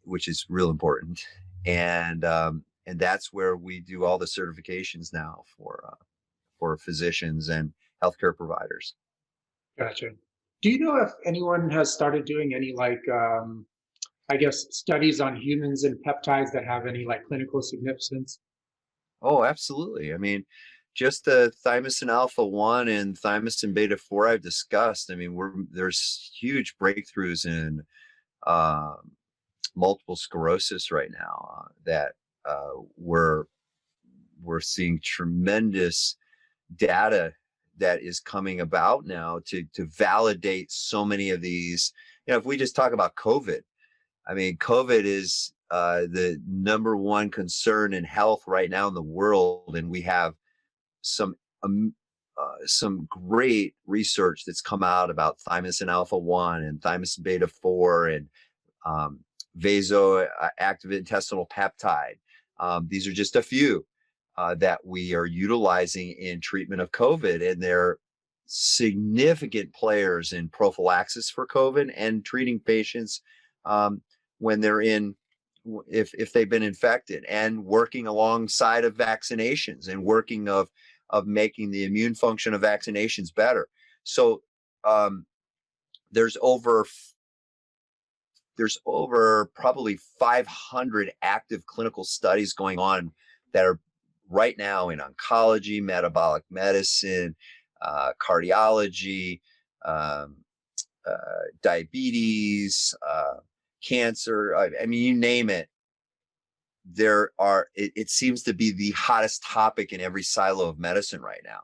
which is real important. And that's where we do all the certifications now for physicians and healthcare providers. Gotcha. Do you know if anyone has started doing any I guess, studies on humans and peptides that have any like clinical significance? Oh, absolutely. Just the thymosin alpha-1 and thymosin beta-4 I've discussed. There's huge breakthroughs in multiple sclerosis right now that we're seeing tremendous data that is coming about now to validate so many of these. If we just talk about COVID, COVID is the number one concern in health right now in the world, and we have some great research that's come out about thymosin alpha-1 and thymosin beta-4 and vasoactive intestinal peptide. These are just a few that we are utilizing in treatment of COVID, and they're significant players in prophylaxis for COVID and treating patients when they're if they've been infected, and working alongside of vaccinations and working of making the immune function of vaccinations better. So there's over probably 500 active clinical studies going on that are right now in oncology, metabolic medicine, cardiology, diabetes, cancer. I mean, you name it. It seems to be the hottest topic in every silo of medicine right now.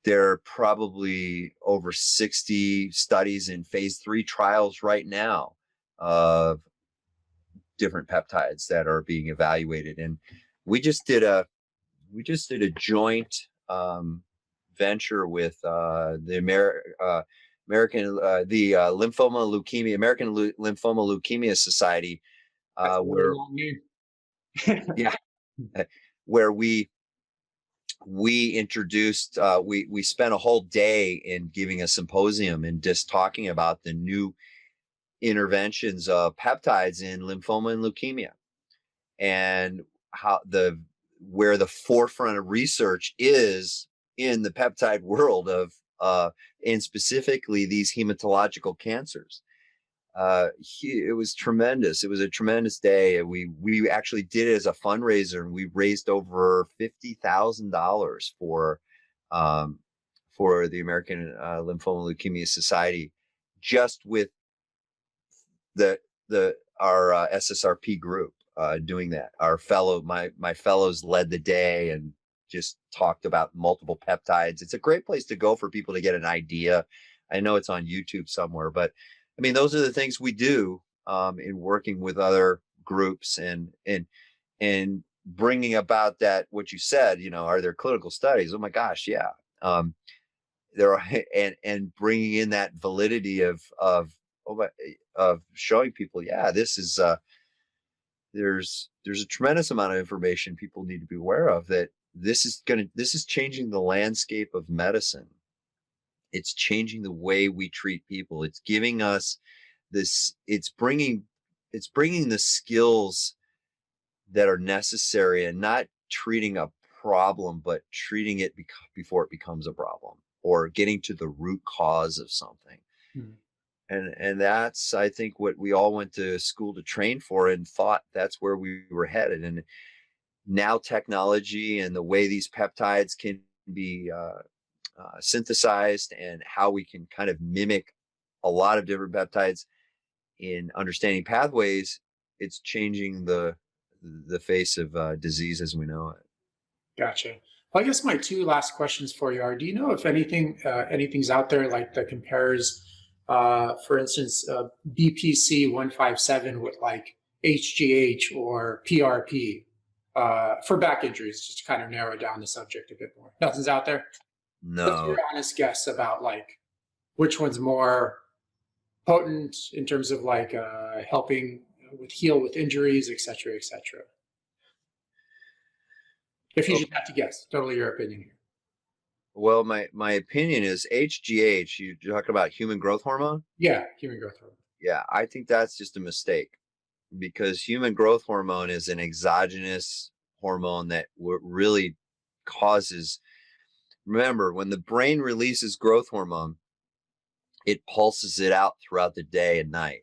There are probably over 60 studies in phase 3 trials right now of different peptides that are being evaluated. And we just did a joint venture with the American Lymphoma Leukemia Society, where yeah, where we introduced, we spent a whole day in giving a symposium and just talking about the new interventions of peptides in lymphoma and leukemia, and where the forefront of research is in the peptide world of and specifically these hematological cancers. It was tremendous. It was a tremendous day. We actually did it as a fundraiser, and we raised over $50,000 for the American Lymphoma Leukemia Society, just with our SSRP group doing that. My fellows led the day and just talked about multiple peptides. It's a great place to go for people to get an idea. I know it's on YouTube somewhere, but I mean, those are the things we do in working with other groups and bringing about that, what you said, are there clinical studies? Oh my gosh, yeah. There are, and bringing in that validity of showing people, yeah, this is there's a tremendous amount of information people need to be aware of, that this is changing the landscape of medicine. It's changing the way we treat people. It's giving us this, it's bringing the skills that are necessary, and not treating a problem, but treating it before it becomes a problem, or getting to the root cause of something. Mm-hmm. And that's, I think, what we all went to school to train for, and thought that's where we were headed. And now technology and the way these peptides can be synthesized, and how we can kind of mimic a lot of different peptides in understanding pathways, it's changing the face of disease as we know it. Gotcha. Well, I guess my two last questions for you are: do you know if anything's out there like that compares, for instance, BPC-157 with like HGH or PRP for back injuries, just to kind of narrow down the subject a bit more? Nothing's out there? No. What's your honest guess about like which one's more potent in terms of like helping heal with injuries, et cetera, et cetera? If you should have to guess, totally your opinion here. Well, my opinion is HGH. You're talking about human growth hormone? Yeah, human growth hormone. Yeah, I think that's just a mistake, because human growth hormone is an exogenous hormone that really causes. Remember, when the brain releases growth hormone, it pulses it out throughout the day and night.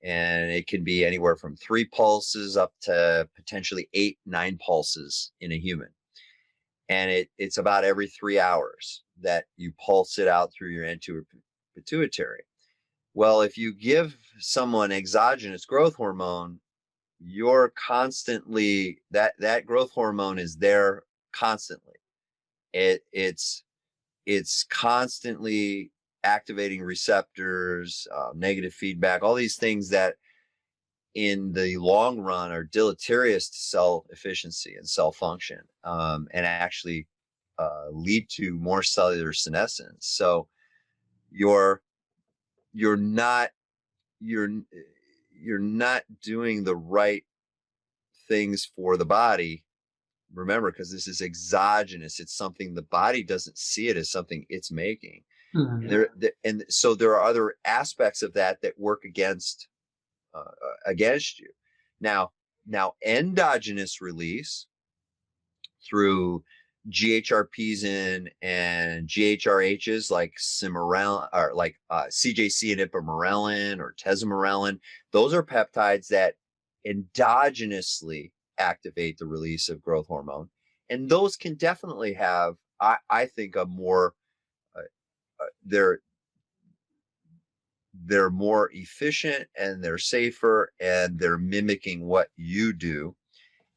And it can be anywhere from 3 pulses up to potentially 8, 9 pulses in a human. And it's about every 3 hours that you pulse it out through your anterior pituitary. Well, if you give someone exogenous growth hormone, you're constantly, that growth hormone is there constantly. It's constantly activating receptors, negative feedback, all these things that in the long run are deleterious to cell efficiency and cell function, and actually lead to more cellular senescence. So you're not you're you're not doing the right things for the body. Remember, because this is exogenous, it's something the body doesn't see it as something it's making. And so there are other aspects of that that work against you. Now endogenous release through GHRPs and GHRHs like cimarelin, or like CJC and ipamorelin or tesamorelin. Those are peptides that endogenously activate the release of growth hormone, and those can definitely have, I think, a more they're more efficient, and they're safer, and they're mimicking what you do,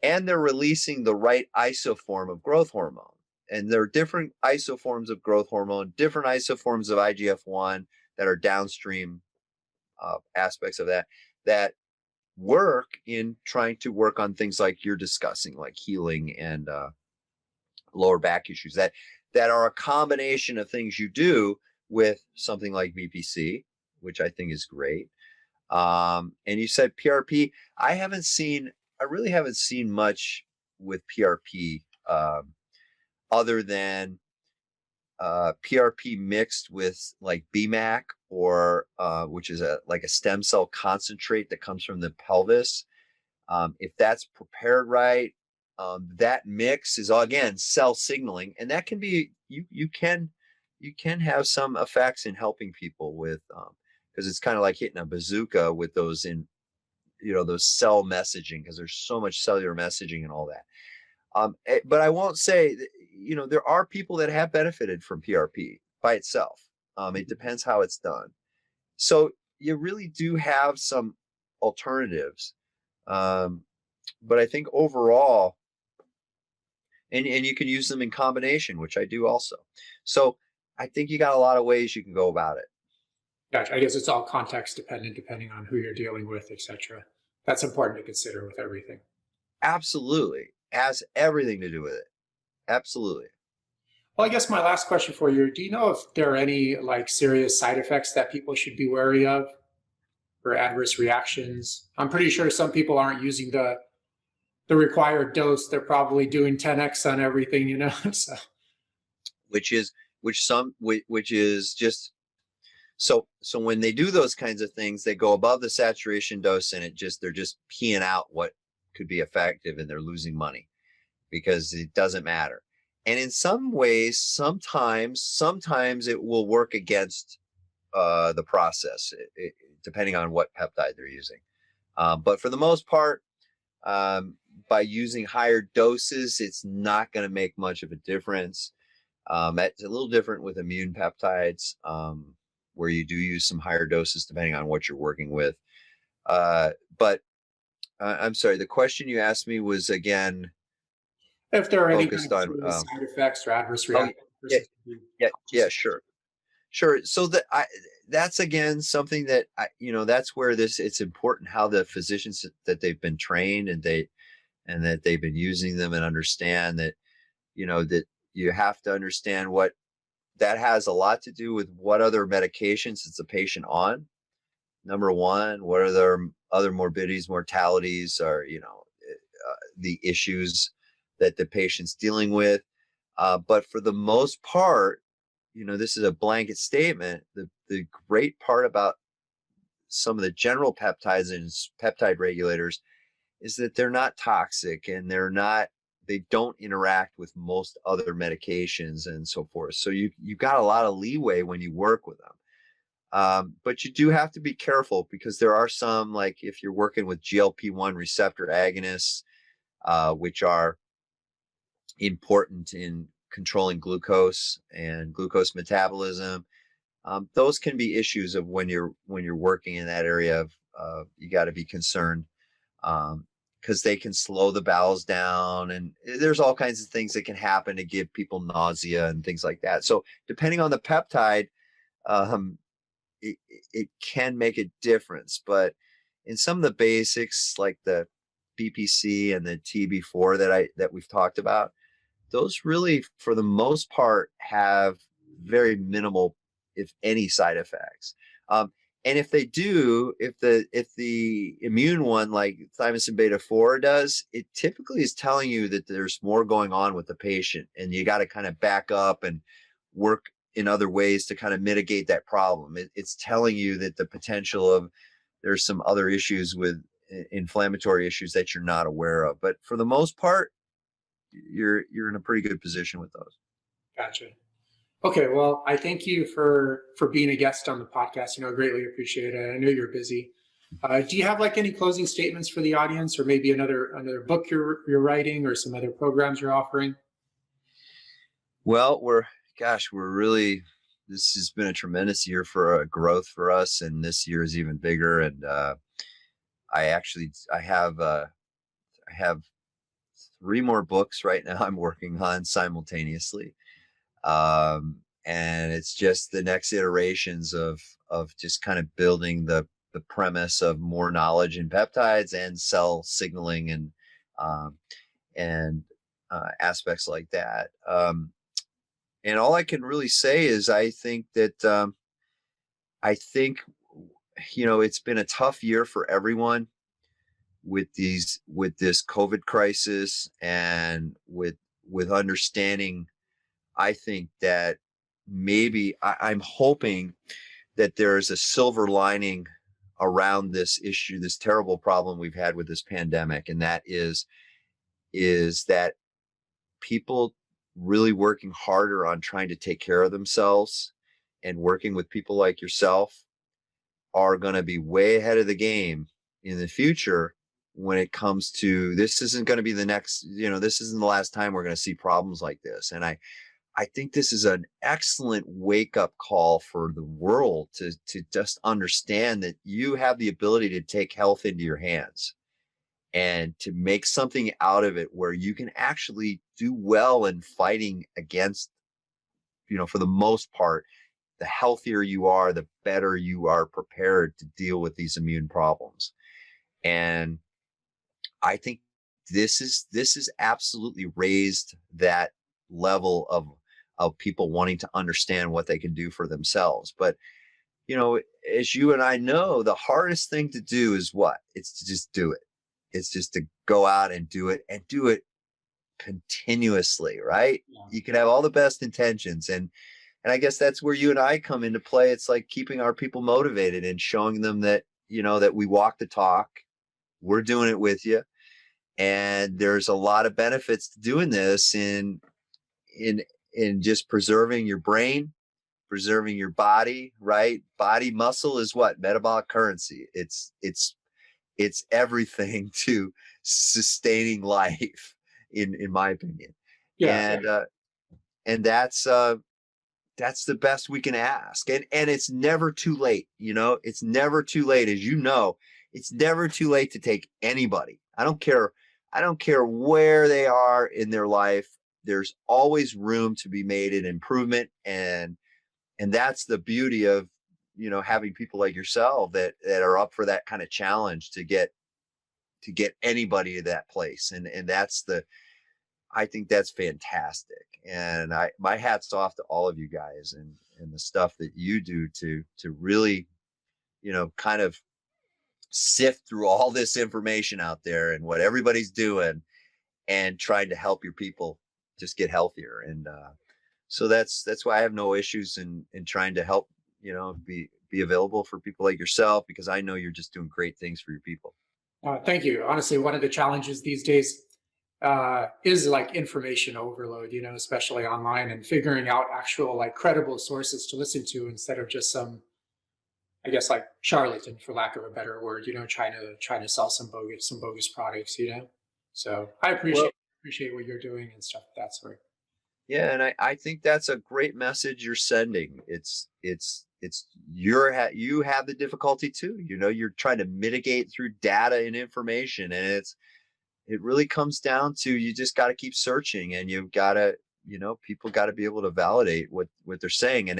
and they're releasing the right isoform of growth hormone. And there are different isoforms of growth hormone, different isoforms of IGF-1 that are downstream aspects of that work in trying to work on things like you're discussing, like healing and lower back issues that are a combination of things you do with something like BPC, which I think is great. And you said PRP. I really haven't seen much with PRP, other than PRP mixed with like BMAC, or which is like a stem cell concentrate that comes from the pelvis. If that's prepared right, that mix is, again, cell signaling, and that can be, you can have some effects in helping people with, because it's kind of like hitting a bazooka with those those cell messaging, because there's so much cellular messaging and all that. But I won't say that, there are people that have benefited from PRP by itself. It depends how it's done. So you really do have some alternatives. But I think overall, and you can use them in combination, which I do also. So I think you got a lot of ways you can go about it. Gotcha. I guess it's all context dependent, depending on who you're dealing with, etc. That's important to consider with everything. Absolutely. Has everything to do with it. Absolutely. Well, I guess my last question for you, do you know if there are any like serious side effects that people should be wary of, or adverse reactions? I'm pretty sure some people aren't using the required dose. They're probably doing 10x on everything, so. Which is just, so when they do those kinds of things, they go above the saturation dose, and they're just peeing out what could be effective, and they're losing money because it doesn't matter. And in some ways, sometimes it will work against the process, depending on what peptide they're using. But for the most part, by using higher doses, it's not going to make much of a difference. It's a little different with immune peptides, where you do use some higher doses depending on what you're working with. But I'm sorry, the question you asked me was, again, if there are any kind focused of on side effects or adverse reactions. Sure. So that's again something that that's where it's important how the physicians that they've been trained, and that they've been using them, and understand that that you have to understand what that has a lot to do with what other medications is the patient on. Number one, what are their other morbidities, mortalities, or the issues that the patient's dealing with. But for the most part, this is a blanket statement. The great part about some of the general peptides and peptide regulators is that they're not toxic, and they don't interact with most other medications and so forth. So you've got a lot of leeway when you work with them. But you do have to be careful, because there are some, like if you're working with GLP-1 receptor agonists, which are important in controlling glucose and glucose metabolism. Those can be issues of when you're working in that area of you got to be concerned, because they can slow the bowels down, and there's all kinds of things that can happen to give people nausea and things like that. So depending on the peptide, um, it can make a difference. But in some of the basics, like the BPC and the TB-4 that we've talked about, those really, for the most part, have very minimal, if any, side effects. And if they do, if the immune one, like thymosin beta 4 does, it typically is telling you that there's more going on with the patient, and you got to kind of back up and work in other ways to kind of mitigate that problem. It's telling you that the potential of there's some other issues with inflammatory issues that you're not aware of. But for the most part, you're in a pretty good position with those. Gotcha. Okay, well, I thank you for being a guest on the podcast. Greatly appreciate it. I know you're busy. Do you have like any closing statements for the audience, or maybe another book you're writing, or some other programs you're offering? Well, this has been a tremendous year for growth for us, and this year is even bigger. And I have 3 more books right now I'm working on simultaneously. And it's just the next iterations of just kind of building the premise of more knowledge in peptides and cell signaling and aspects like that. And all I can really say is I think it's been a tough year for everyone with this COVID crisis, and with understanding. I think that maybe I'm hoping that there is a silver lining around this issue, this terrible problem we've had with this pandemic, and that is that people really working harder on trying to take care of themselves and working with people like yourself are going to be way ahead of the game in the future when it comes to, this isn't going to be this isn't the last time we're going to see problems like this. And I think this is an excellent wake-up call for the world to just understand that you have the ability to take health into your hands and to make something out of it where you can actually do well in fighting against, for the most part, the healthier you are, the better you are prepared to deal with these immune problems. And I think this is absolutely raised that level of people wanting to understand what they can do for themselves. But, as you and I know, the hardest thing to do is what? It's to just do it. It's just to go out and do it continuously, right? Yeah. You can have all the best intentions. And I guess that's where you and I come into play. It's like keeping our people motivated and showing them that, that we walk the talk. We're doing it with you. And there's a lot of benefits to doing this in just preserving your brain, preserving your body, right? Body muscle is what? Metabolic currency. It's everything to sustaining life, in my opinion. Yeah. And that's the best we can ask. And it's never too late. It's never too late. As you know, it's never too late to take anybody. I don't care where they are in their life. There's always room to be made an improvement. And that's the beauty of, having people like yourself that are up for that kind of challenge to get anybody to that place. And I think that's fantastic. And my hat's off to all of you guys and the stuff that you do to really, kind of sift through all this information out there and what everybody's doing and trying to help your people just get healthier. And so that's why I have no issues in trying to help, be available for people like yourself, because I know you're just doing great things for your people. Thank you. Honestly, one of the challenges these days is like information overload, especially online, and figuring out actual like credible sources to listen to instead of just some, I guess, like charlatan, for lack of a better word, trying to sell some bogus products, So I appreciate what you're doing and stuff of that sort. Yeah, and I think that's a great message you're sending. You have the difficulty too. You're trying to mitigate through data and information, and it really comes down to, you just got to keep searching, and you've got to, people got to be able to validate what they're saying. And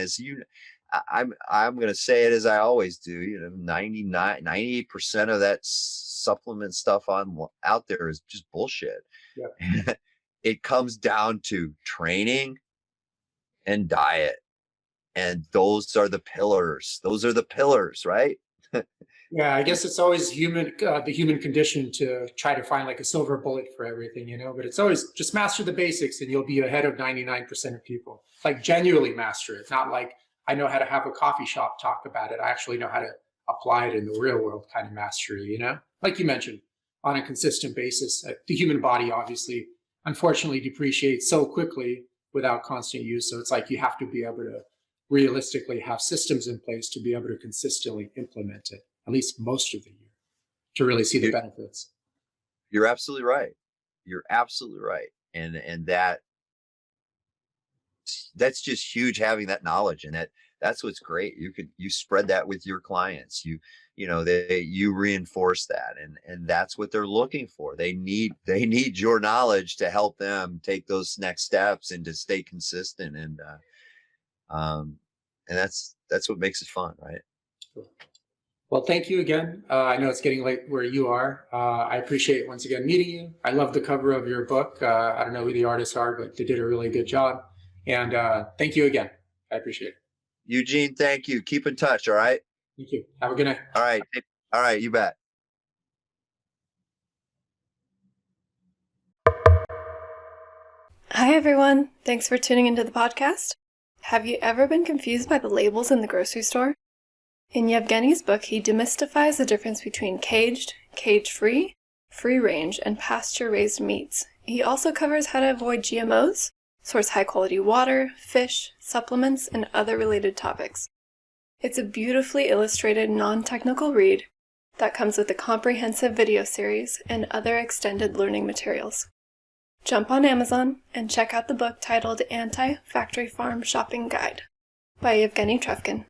I'm going to say it as I always do. 98% of that supplement stuff out there is just bullshit. Yeah. It comes down to training and diet, and those are the pillars. Those are the pillars, right? Yeah, I guess it's always the human condition to try to find like a silver bullet for everything, but it's always just master the basics and you'll be ahead of 99% of people. Like genuinely master it, not like I know how to have a coffee shop talk about it. I actually know how to apply it in the real world kind of mastery, Like you mentioned, on a consistent basis. The human body obviously, unfortunately, depreciates so quickly without constant use. So it's like you have to be able to realistically have systems in place to be able to consistently implement it, at least most of the year, to really see the benefits. You're absolutely right. You're absolutely right. And that's just huge, having that knowledge, and that's what's great. You spread that with your clients. You reinforce that, and that's what they're looking for. They need your knowledge to help them take those next steps and to stay consistent, and that's what makes it fun, right? Well, thank you again. I know it's getting late where you are. I appreciate once again meeting you. I love the cover of your book. I don't know who the artists are, but they did a really good job. And thank you again. I appreciate it. Eugene, thank you. Keep in touch. All right. Thank you. Have a good night. All right. All right. You bet. Hi, everyone. Thanks for tuning into the podcast. Have you ever been confused by the labels in the grocery store? In Yevgeny's book, he demystifies the difference between caged, cage-free, free-range, and pasture-raised meats. He also covers how to avoid GMOs, source high-quality water, fish, supplements, and other related topics. It's a beautifully illustrated, non-technical read that comes with a comprehensive video series and other extended learning materials. Jump on Amazon and check out the book titled Anti-Factory Farm Shopping Guide by Evgeny Trufkin.